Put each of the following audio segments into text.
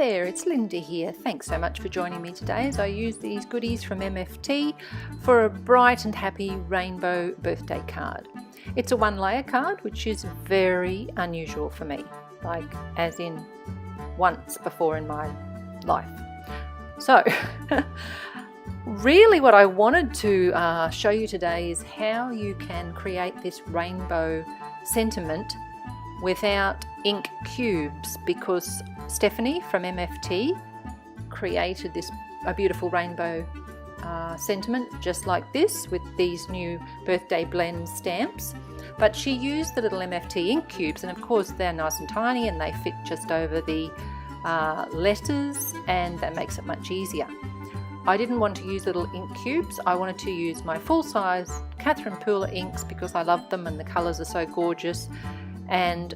there, it's Linda here. Thanks so much for joining me today as I use these goodies from MFT for a bright and happy rainbow birthday card. It's a one-layer card, which is very unusual for me, like as in once before in my life. So really what I wanted to show you today is how you can create this rainbow sentiment without ink cubes, because Stephanie from MFT created a beautiful rainbow sentiment just like this with these new birthday blend stamps, but she used the little MFT ink cubes, and of course they're nice and tiny and they fit just over the letters, and that makes it much easier. I didn't want to use little ink cubes. I wanted to use my full-size Catherine Pooler inks because I love them and the colours are so gorgeous, and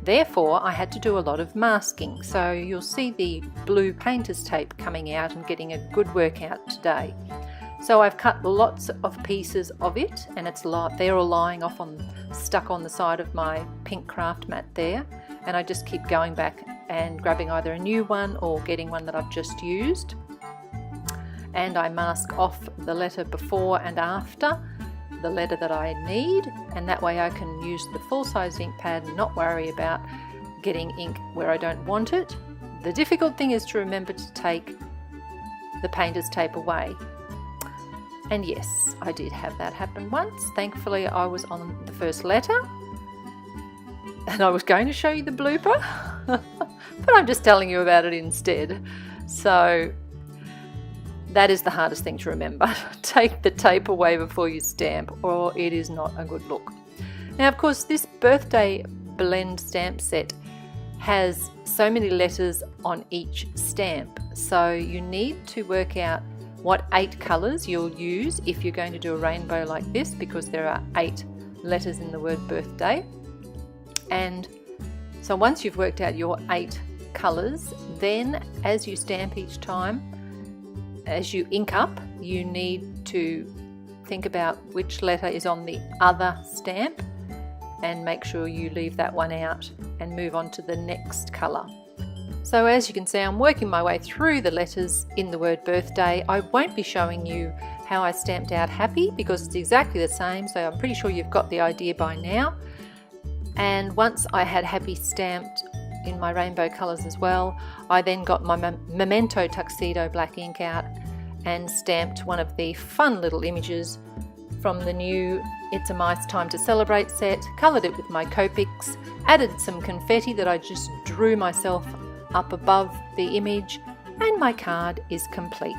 therefore I had to do a lot of masking. So you'll see the blue painter's tape coming out and getting a good workout today. So I've cut lots of pieces of it, and they're all lying off stuck on the side of my pink craft mat there, and I just keep going back and grabbing either a new one or getting one that I've just used. And I mask off the letter before and after the letter that I need, and that way I can use the full-size ink pad and not worry about getting ink where I don't want it. The difficult thing is to remember to take the painter's tape away. And yes, I did have that happen once. Thankfully I was on the first letter, and I was going to show you the blooper but I'm just telling you about it instead. So that is the hardest thing to remember. Take the tape away before you stamp, or it is not a good look. Now, of course, this birthday blend stamp set has so many letters on each stamp, so you need to work out what 8 colours you'll use if you're going to do a rainbow like this, because there are 8 letters in the word birthday. And so once you've worked out your 8 colours, then as you stamp each time, as you ink up, you need to think about which letter is on the other stamp and make sure you leave that one out and move on to the next colour. So as you can see, I'm working my way through the letters in the word birthday. I won't be showing you how I stamped out happy because it's exactly the same, so I'm pretty sure you've got the idea by now. And once I had happy stamped in my rainbow colours as well, I then got my Memento Tuxedo black ink out and stamped one of the fun little images from the new It's a Mice Time to Celebrate set, coloured it with my Copics, added some confetti that I just drew myself up above the image, and my card is complete.